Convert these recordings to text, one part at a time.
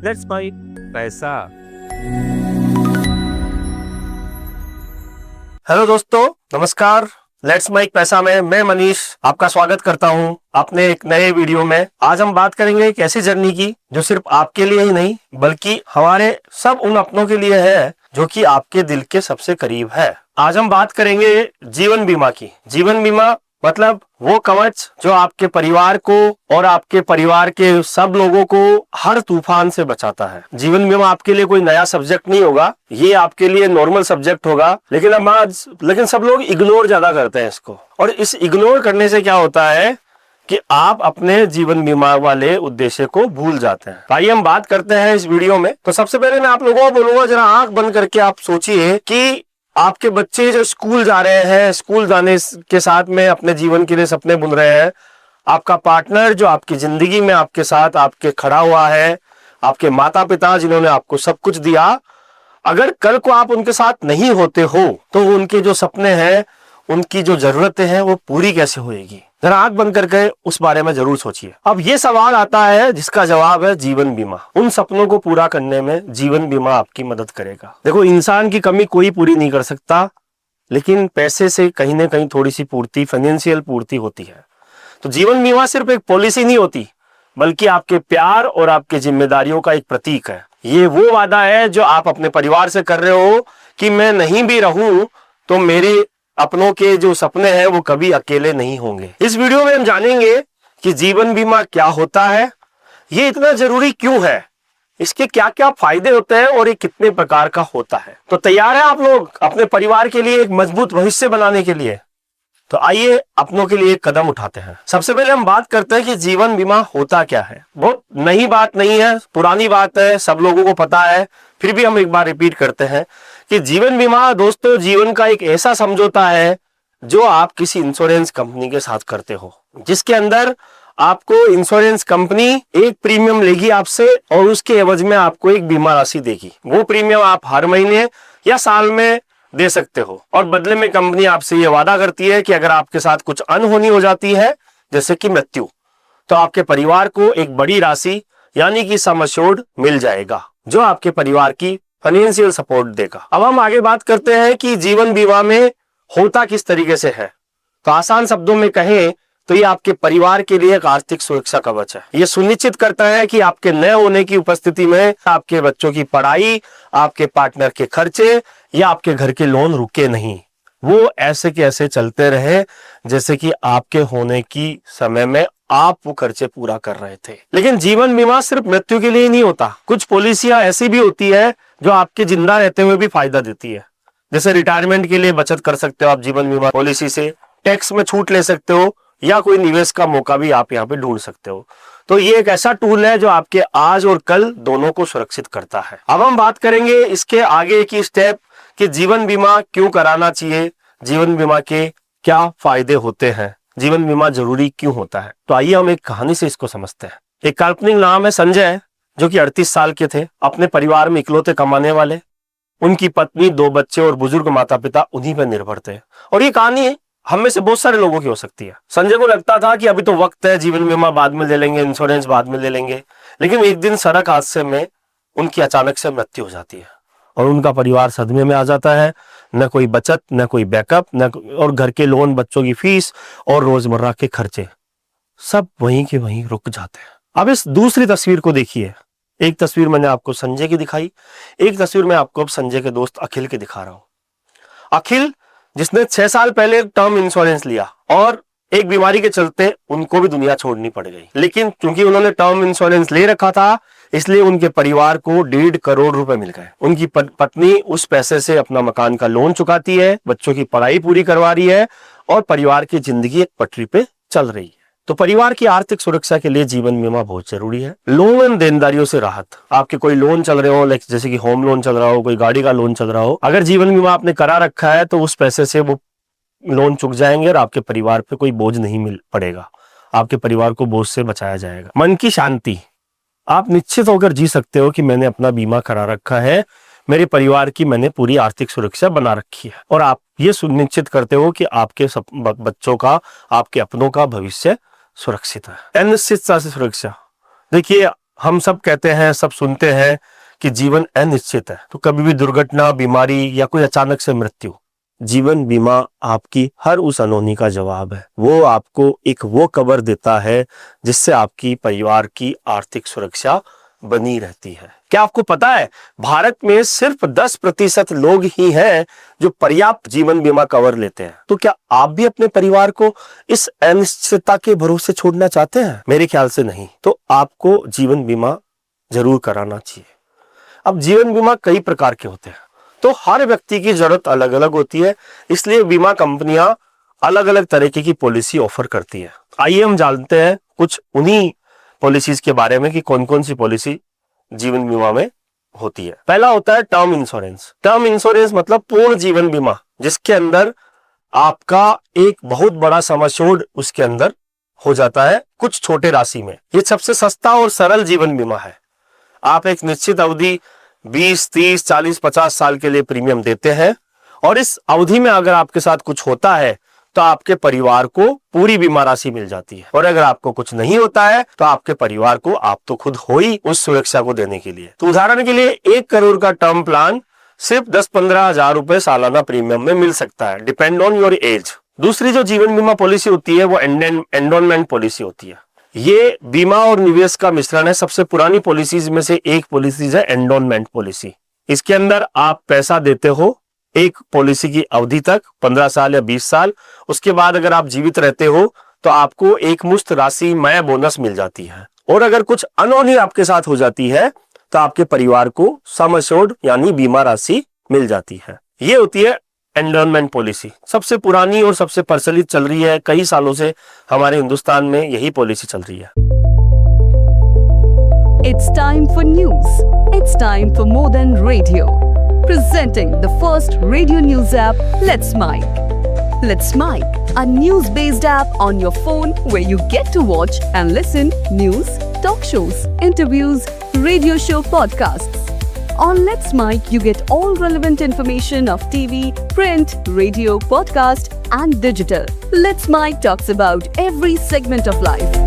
Let's make पैसा। Hello दोस्तों, नमस्कार। लेट्स मेक पैसा में मैं मनीष आपका स्वागत करता हूं अपने एक नए वीडियो में। आज हम बात करेंगे एक ऐसी जर्नी की जो सिर्फ आपके लिए ही नहीं बल्कि हमारे सब उन अपनों के लिए है जो कि आपके दिल के सबसे करीब है। आज हम बात करेंगे जीवन बीमा की। जीवन बीमा मतलब वो कवच जो आपके परिवार को और आपके परिवार के सब लोगों को हर तूफान से बचाता है। जीवन बीमा आपके लिए कोई नया सब्जेक्ट नहीं होगा, ये आपके लिए नॉर्मल सब्जेक्ट होगा, लेकिन सब लोग इग्नोर ज्यादा करते हैं इसको। और इस इग्नोर करने से क्या होता है कि आप अपने जीवन बीमा वाले उद्देश्य को भूल जाते हैं। आइए हम बात करते हैं इस वीडियो में। तो सबसे पहले मैं आप लोगों को बोलूंगा, जरा आंख बंद करके आप सोचिए कि आपके बच्चे जो स्कूल जा रहे हैं, स्कूल जाने के साथ में अपने जीवन के लिए सपने बुन रहे हैं। आपका पार्टनर जो आपकी जिंदगी में आपके साथ आपके खड़ा हुआ है, आपके माता पिता जिन्होंने आपको सब कुछ दिया, अगर कल को आप उनके साथ नहीं होते हो तो उनके जो सपने हैं, उनकी जो जरूरतें हैं वो पूरी कैसे होएगी। जरा आंख बंद करके उस बारे में जरूर सोचिए। अब ये सवाल आता है जिसका जवाब है जीवन बीमा। उन सपनों को पूरा करने में जीवन बीमा आपकी मदद करेगा। देखो, इंसान की कमी कोई पूरी नहीं कर सकता, लेकिन पैसे से कहीं ना कहीं थोड़ी सी पूर्ति, फाइनेंशियल पूर्ति होती है। तो जीवन बीमा सिर्फ एक पॉलिसी नहीं होती बल्कि आपके प्यार और आपके जिम्मेदारियों का एक प्रतीक है। ये वो वादा है जो आप अपने परिवार से कर रहे हो कि मैं नहीं भी रहूं तो मेरे अपनों के जो सपने हैं वो कभी अकेले नहीं होंगे। इस वीडियो में हम जानेंगे कि जीवन बीमा क्या होता है, ये इतना जरूरी क्यों है, इसके क्या क्या फायदे होते हैं और ये कितने प्रकार का होता है। तो तैयार है आप लोग अपने परिवार के लिए एक मजबूत भविष्य बनाने के लिए? तो आइए अपनों के लिए एक कदम उठाते हैं। सबसे पहले हम बात करते हैं कि जीवन बीमा होता क्या है। बहुत नई बात नहीं है, पुरानी बात है, सब लोगों को पता है, फिर भी हम एक बार रिपीट करते हैं कि जीवन बीमा दोस्तों जीवन का एक ऐसा समझौता है जो आप किसी इंश्योरेंस कंपनी के साथ करते हो, जिसके अंदर आपको इंश्योरेंस कंपनी एक प्रीमियम लेगी आपसे और उसके एवज में आपको एक बीमा राशि देगी। वो प्रीमियम आप हर महीने या साल में दे सकते हो और बदले में कंपनी आपसे ये वादा करती है कि अगर आपके साथ कुछ अनहोनी हो जाती है, जैसे कि मृत्यु, तो आपके परिवार को एक बड़ी राशि यानी कि सम एश्योर्ड मिल जाएगा जो आपके परिवार की फाइनेंशियल सपोर्ट देगा। अब हम आगे बात करते हैं कि जीवन बीमा में होता किस तरीके से है। तो आसान शब्दों में कहें तो ये आपके परिवार के लिए एक आर्थिक सुरक्षा कवच है। ये सुनिश्चित करता है कि आपके न होने की उपस्थिति में आपके बच्चों की पढ़ाई, आपके पार्टनर के खर्चे या आपके घर के लोन रुके नहीं, वो ऐसे के ऐसे चलते रहे जैसे कि आपके होने की समय में आप वो खर्चे पूरा कर रहे थे। लेकिन जीवन बीमा सिर्फ मृत्यु के लिए नहीं होता। कुछ पॉलिसियां ऐसी भी होती है जो आपके जिंदा रहते हुए भी फायदा देती है। जैसे रिटायरमेंट के लिए बचत कर सकते हो आप जीवन बीमा पॉलिसी से, टैक्स में छूट ले सकते हो या कोई निवेश का मौका भी आप यहाँ पे ढूंढ सकते हो। तो ये एक ऐसा टूल है जो आपके आज और कल दोनों को सुरक्षित करता है। अब हम बात करेंगे इसके आगे की स्टेप कि जीवन बीमा क्यों कराना चाहिए, जीवन बीमा के क्या फायदे होते हैं, जीवन बीमा जरूरी क्यों होता है। तो आइए हम एक कहानी से इसको समझते हैं। एक काल्पनिक नाम है संजय, जो कि 38 साल के थे, अपने परिवार में इकलौते कमाने वाले। उनकी पत्नी, 2 बच्चे और बुजुर्ग माता पिता उन्हीं पर निर्भर थे। और ये कहानी हम में से बहुत सारे लोगों की हो सकती है। संजय को लगता था कि अभी तो वक्त है, जीवन बीमा बाद में ले लेंगे, इंश्योरेंस बाद में ले लेंगे। लेकिन एक दिन सड़क हादसे में उनकी अचानक से मृत्यु हो जाती है और उनका परिवार सदमे में आ जाता है। न कोई बचत, न कोई बैकअप, और घर के लोन, बच्चों की फीस और रोजमर्रा के खर्चे सब वहीं के वहीं रुक जाते हैं। अब इस दूसरी तस्वीर को देखिए। एक तस्वीर मैंने आपको संजय की दिखाई, एक तस्वीर मैं आपको अब संजय के दोस्त अखिल की दिखा रहा हूं। अखिल जिसने 6 साल पहले टर्म इंश्योरेंस लिया और एक बीमारी के चलते उनको भी दुनिया छोड़नी पड़ गई, लेकिन क्योंकि उन्होंने टर्म इंश्योरेंस ले रखा था इसलिए उनके परिवार को 1.5 करोड़ रुपए मिल गए। उनकी पत्नी उस पैसे से अपना मकान का लोन चुकाती है, बच्चों की पढ़ाई पूरी करवा रही है और परिवार की जिंदगी एक पटरी पे चल रही है। तो परिवार की आर्थिक सुरक्षा के लिए जीवन बीमा बहुत जरूरी है। लोन देनदारियों से राहत, आपके कोई लोन चल रहे हो, जैसे कि होम लोन चल रहा हो, कोई गाड़ी का लोन चल रहा हो, अगर जीवन बीमा आपने करा रखा है तो उस पैसे से वो लोन चुक जाएंगे और आपके परिवार पे कोई बोझ नहीं मिल पड़ेगा, आपके परिवार को बोझ से बचाया जाएगा। मन की शांति, आप निश्चित होकर जी सकते हो कि मैंने अपना बीमा करा रखा है, मेरे परिवार की मैंने पूरी आर्थिक सुरक्षा बना रखी है, और आप ये सुनिश्चित करते हो कि आपके बच्चों का, आपके अपनों का भविष्य सुरक्षित है। अनिश्चितता से सुरक्षा, देखिए हम सब कहते हैं, सब सुनते हैं कि जीवन अनिश्चित है, तो कभी भी दुर्घटना, बीमारी या कोई अचानक से मृत्यु। जीवन बीमा आपकी हर उस अनहोनी का जवाब है। वो आपको एक वो कवर देता है जिससे आपकी परिवार की आर्थिक सुरक्षा बनी रहती है। क्या आपको पता है, भारत में सिर्फ 10% लोग ही हैं जो पर्याप्त जीवन बीमा कवर लेते हैं। तो क्या आप भी अपने परिवार को इस अनिश्चितता के भरोसे छोड़ना चाहते हैं? मेरे ख्याल से नहीं। तो आपको जीवन बीमा जरूर कराना चाहिए। अब जीवन बीमा कई प्रकार के होते हैं, तो हर व्यक्ति की जरूरत अलग अलग होती है, इसलिए बीमा कंपनियां अलग अलग तरीके की पॉलिसी ऑफर करती है। आइए हम जानते हैं कुछ उन्हीं पॉलिसीज के बारे में कि कौन कौन सी पॉलिसी जीवन बीमा में होती है। पहला होता है टर्म इंश्योरेंस। टर्म इंश्योरेंस मतलब पूर्ण जीवन बीमा, जिसके अंदर आपका एक बहुत बड़ा सम एश्योर्ड उसके अंदर हो जाता है कुछ छोटे राशि में। ये सबसे सस्ता और सरल जीवन बीमा है। आप एक निश्चित अवधि 20, 30, 40, 50 साल के लिए प्रीमियम देते हैं और इस अवधि में अगर आपके साथ कुछ होता है तो आपके परिवार को पूरी बीमा राशि मिल जाती है, और अगर आपको कुछ नहीं होता है तो आपके परिवार को आप तो खुद हो ही उस सुरक्षा को देने के लिए। तो उदाहरण के लिए 1 करोड़ का टर्म प्लान सिर्फ 10-15 हजार रुपए सालाना प्रीमियम में मिल सकता है, डिपेंड ऑन योर एज। दूसरी जो जीवन बीमा पॉलिसी होती है वो एंडोनमेंट पॉलिसी होती है। ये बीमा और निवेश का मिश्रण है। सबसे पुरानी पॉलिसीज में से एक पॉलिसीज है एंडोनमेंट पॉलिसी। इसके अंदर आप पैसा देते हो एक पॉलिसी की अवधि तक, 15 साल या 20 साल। उसके बाद अगर आप जीवित रहते हो तो आपको एक मुश्त राशि मय बोनस मिल जाती है, और अगर कुछ अनहोनी आपके साथ हो जाती है तो आपके परिवार को सम एश्योर्ड यानी बीमा राशि मिल जाती है। ये होती है एंडोनमेंट पॉलिसी। सबसे पुरानी और सबसे प्रचलित चल रही है, कई सालों से हमारे हिंदुस्तान में यही पॉलिसी चल रही है। It's time for news. It's time for more than radio. Presenting the first radio news app, Let's Mic. Let's Mic, a news-based app on your phone where you get to watch and listen news, talk shows, interviews, radio show podcasts. On Let's Mic, you get all relevant information of TV, print, radio, podcast, and digital. Let's Mic talks about every segment of life.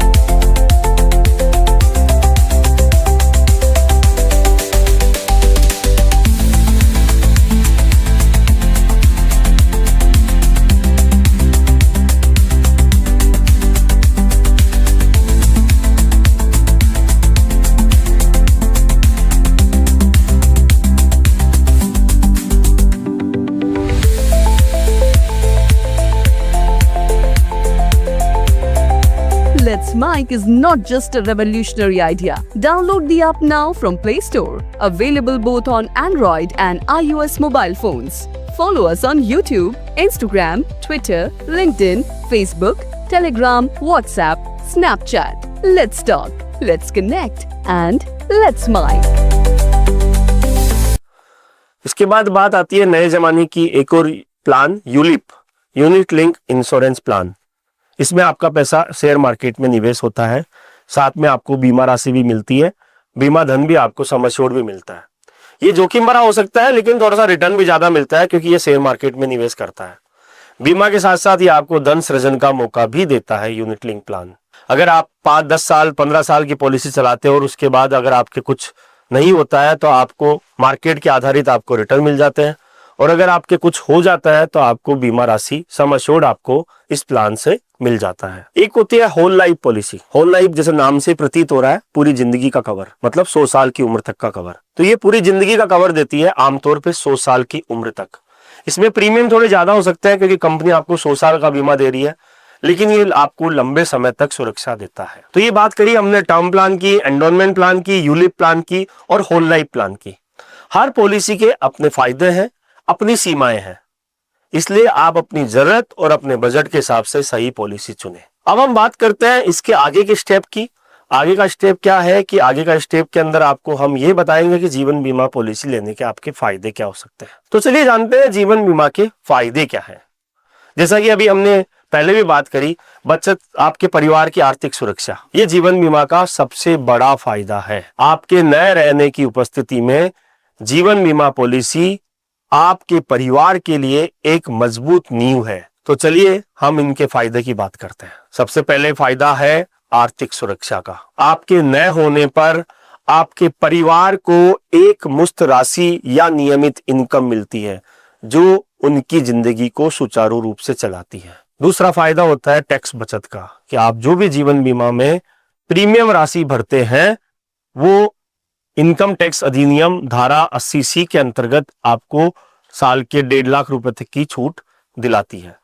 Let's Mic is not just a revolutionary idea. Download the app now from Play Store. Available both on Android and iOS mobile phones. Follow us on YouTube, Instagram, Twitter, LinkedIn, Facebook, Telegram, WhatsApp, Snapchat. Let's talk, let's connect, and let's Mic. इसके बाद बात आती है नए जमाने की एक और plan, ULIP, unit link insurance plan. इसमें आपका पैसा शेयर मार्केट में निवेश होता है, साथ में आपको बीमा राशि भी मिलती है, बीमा धन भी आपको सम एश्योर्ड भी मिलता है। ये जोखिम भरा हो सकता है लेकिन थोड़ा सा रिटर्न भी ज्यादा मिलता है क्योंकि ये शेयर मार्केट में निवेश करता है। बीमा के साथ साथ ये आपको धन सृजन का मौका भी देता है यूनिट लिंक प्लान। अगर आप 5, 10 साल, 15 साल की पॉलिसी चलाते हो और उसके बाद अगर आपके कुछ नहीं होता है तो आपको मार्केट के आधारित आपको रिटर्न मिल जाते हैं, और अगर आपके कुछ हो जाता है तो आपको बीमा राशि सम एश्योर्ड आपको इस प्लान से मिल जाता है। एक होती है whole life policy. Whole life जैसे नाम से प्रतीत हो रहा है, पूरी जिंदगी का कवर, मतलब 100 साल की उम्र तक का कवर। तो ये पूरी जिंदगी का कवर देती है, आमतौर पे 100 साल की उम्र तक। इसमें प्रीमियम थोड़े ज्यादा हो सकते हैं क्योंकि कंपनी आपको 100 साल का बीमा दे रही है, लेकिन ये आपको लंबे समय तक सुरक्षा देता है। तो ये बात करी हमने टर्म प्लान की, एंडोनमेंट प्लान की, यूलिप प्लान की और होल लाइफ प्लान की। हर पॉलिसी के अपने फायदे हैं, अपनी सीमाएं हैं, इसलिए आप अपनी जरूरत और अपने बजट के हिसाब से सही पॉलिसी चुनें। अब हम बात करते हैं इसके आगे के स्टेप की। आगे का स्टेप क्या है कि आगे का स्टेप के अंदर आपको हम ये बताएंगे कि जीवन बीमा पॉलिसी लेने के आपके फायदे क्या हो सकते हैं। तो चलिए जानते हैं जीवन बीमा के फायदे क्या है। जैसा कि अभी हमने पहले भी बात करी, बचत, आपके परिवार की आर्थिक सुरक्षा, ये जीवन बीमा का सबसे बड़ा फायदा है। आपके न रहने की उपस्थिति में जीवन बीमा पॉलिसी आपके परिवार के लिए एक मजबूत नींव है। तो चलिए हम इनके फायदे की बात करते हैं। सबसे पहले फायदा है आर्थिक सुरक्षा का। आपके न होने पर आपके परिवार को एक मुश्त राशि या नियमित इनकम मिलती है जो उनकी जिंदगी को सुचारू रूप से चलाती है। दूसरा फायदा होता है टैक्स बचत का, कि आप जो भी जीवन बीमा में प्रीमियम राशि भरते हैं वो इनकम टैक्स अधिनियम धारा 80C के अंतर्गत आपको साल के 1.5 लाख रुपए तक की छूट दिलाती है।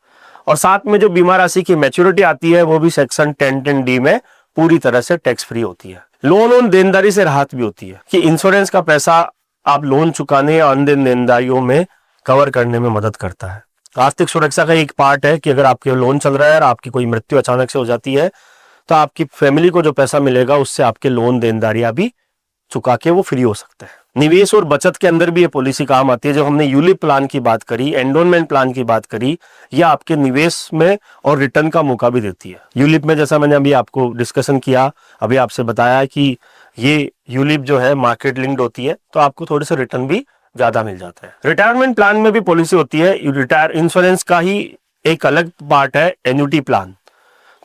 और साथ में जो बीमा राशि की मैच्योरिटी आती है वो भी सेक्शन 1010D में पूरी तरह से टैक्स फ्री होती है। लोन और देनदारी से राहत भी होती है कि इंश्योरेंस का पैसा आप लोन चुकाने या अन्य देनदारियों में कवर करने में मदद करता है। आर्थिक सुरक्षा का एक पार्ट है कि अगर आपके लोन चल रहा है और आपकी कोई मृत्यु अचानक से हो जाती है तो आपकी फैमिली को जो पैसा मिलेगा उससे आपके लोन देनदारियां भी चुका के वो फ्री हो सकते हैं। निवेश और बचत के अंदर भी ये पॉलिसी काम आती है। जो हमने यूलिप प्लान की बात करी, एंडोनमेंट प्लान की बात करी, यह आपके निवेश में और रिटर्न का मौका भी देती है। यूलिप में जैसा मैंने अभी आपको डिस्कशन किया, अभी आपसे बताया कि ये यूलिप जो है मार्केट लिंक्ड होती है तो आपको थोड़े से रिटर्न भी ज्यादा मिल जाता है। रिटायरमेंट प्लान में भी पॉलिसी होती है। रिटायर इंश्योरेंस का ही एक अलग पार्ट है एन्युटी प्लान।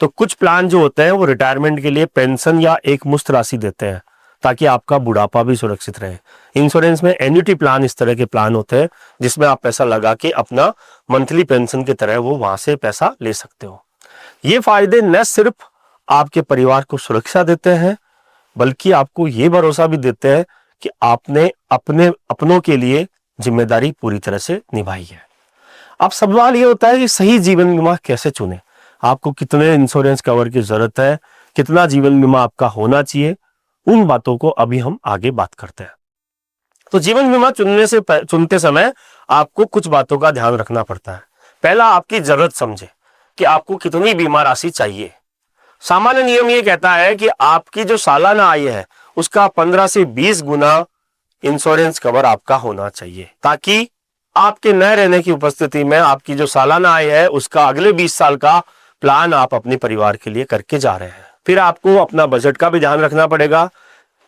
तो कुछ प्लान जो होते हैं वो रिटायरमेंट के लिए पेंशन या एक मुश्त राशि देते हैं ताकि आपका बुढ़ापा भी सुरक्षित रहे। इंश्योरेंस में एन्युटी प्लान इस तरह के प्लान होते हैं जिसमें आप पैसा लगा के अपना मंथली पेंशन की तरह वो वहां से पैसा ले सकते हो। ये फायदे न सिर्फ आपके परिवार को सुरक्षा देते हैं बल्कि आपको ये भरोसा भी देते हैं कि आपने अपनों के लिए जिम्मेदारी पूरी तरह से निभाई है। अब सवाल ये होता है कि सही जीवन बीमा कैसे चुने, आपको कितने इंश्योरेंस कवर की जरूरत है, कितना जीवन बीमा आपका होना चाहिए, उन बातों को अभी हम आगे बात करते हैं। तो जीवन बीमा चुनते समय आपको कुछ बातों का ध्यान रखना पड़ता है। पहला, आपकी जरूरत समझे कि आपको कितनी बीमा राशि चाहिए। सामान्य नियम ये कहता है कि आपकी जो सालाना आय है उसका 15 से 20 गुना इंश्योरेंस कवर आपका होना चाहिए ताकि आपके न रहने की उपस्थिति में आपकी जो सालाना आय है उसका अगले 20 साल का प्लान आप अपने परिवार के लिए करके जा रहे हैं। फिर आपको अपना बजट का भी ध्यान रखना पड़ेगा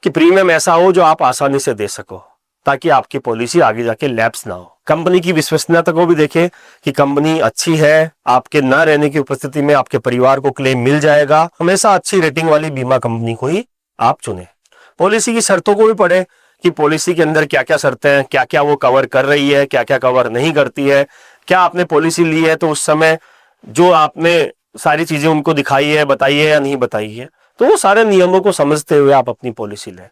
कि प्रीमियम ऐसा हो जो आप आसानी से दे सको ताकि आपकी पॉलिसी आगे जाके लैप्स ना हो। कंपनी की विश्वसनीयता को भी देखें कि कंपनी अच्छी है, आपके न रहने की उपस्थिति में आपके परिवार को क्लेम मिल जाएगा। हमेशा अच्छी रेटिंग वाली बीमा कंपनी को ही आप चुने। पॉलिसी की शर्तों को भी पढ़े कि पॉलिसी के अंदर क्या क्या शर्तें हैं, क्या क्या वो कवर कर रही है, क्या क्या कवर नहीं करती है। क्या आपने पॉलिसी ली है तो उस समय जो आपने सारी चीजें उनको दिखाई है, बताई है या नहीं बताई है, तो वो सारे नियमों को समझते हुए आप अपनी पॉलिसी लें।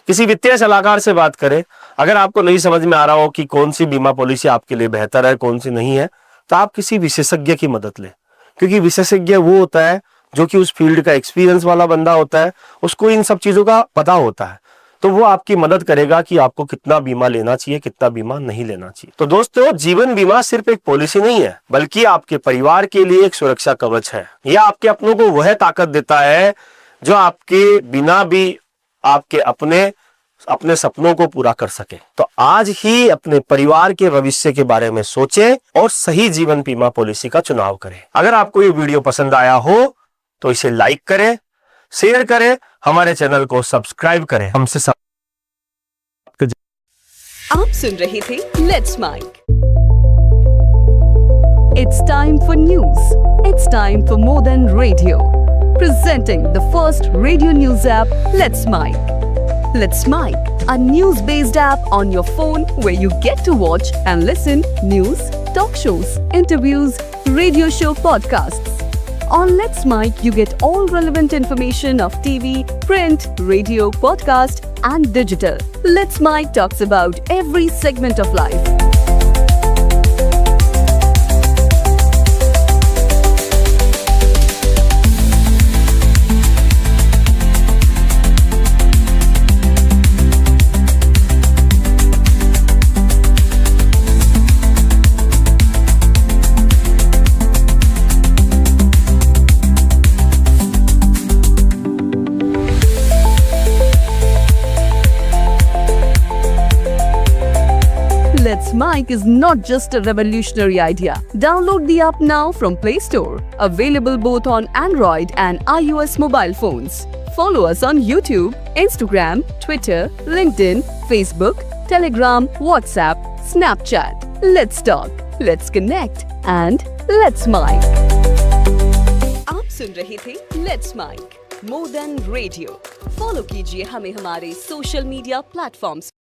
किसी वित्तीय सलाहकार से बात करें। अगर आपको नहीं समझ में आ रहा हो कि कौन सी बीमा पॉलिसी आपके लिए बेहतर है, कौन सी नहीं है, तो आप किसी विशेषज्ञ की मदद लें, क्योंकि विशेषज्ञ वो होता है जो कि उस फील्ड का एक्सपीरियंस वाला बंदा होता है, उसको इन सब चीजों का पता होता है, तो वो आपकी मदद करेगा कि आपको कितना बीमा लेना चाहिए, कितना बीमा नहीं लेना चाहिए। तो दोस्तों, जीवन बीमा सिर्फ एक पॉलिसी नहीं है बल्कि आपके परिवार के लिए एक सुरक्षा कवच है। यह आपके अपनों को वह ताकत देता है जो आपके बिना भी आपके अपने सपनों को पूरा कर सके। तो आज ही अपने परिवार के भविष्य के बारे में सोचें और सही जीवन बीमा पॉलिसी का चुनाव करें। अगर आपको ये वीडियो पसंद आया हो तो इसे लाइक करें, शेयर करें, हमारे चैनल को सब्सक्राइब करें। हमसे आप सुन रहे थे let's mic. It's time for news. It's time for more than radio. Presenting the first radio news app, Let's Mic. Let's Mic, a news-based app on your phone where you get to watch and listen news, talk shows, interviews, radio show podcasts. On Let's Mic, you get all relevant information of TV, print, radio, podcast, and digital. Let's Mic talks about every segment of life. Let's Mic is not just a revolutionary idea. Download the app now from Play Store. Available both on Android and iOS mobile phones. Follow us on YouTube, Instagram, Twitter, LinkedIn, Facebook, Telegram, WhatsApp, Snapchat. Let's talk, let's connect and let's Mic. आप सुन रहे थे Let's Mic. More than radio. Follow कीजिए हमें हमारे social media platforms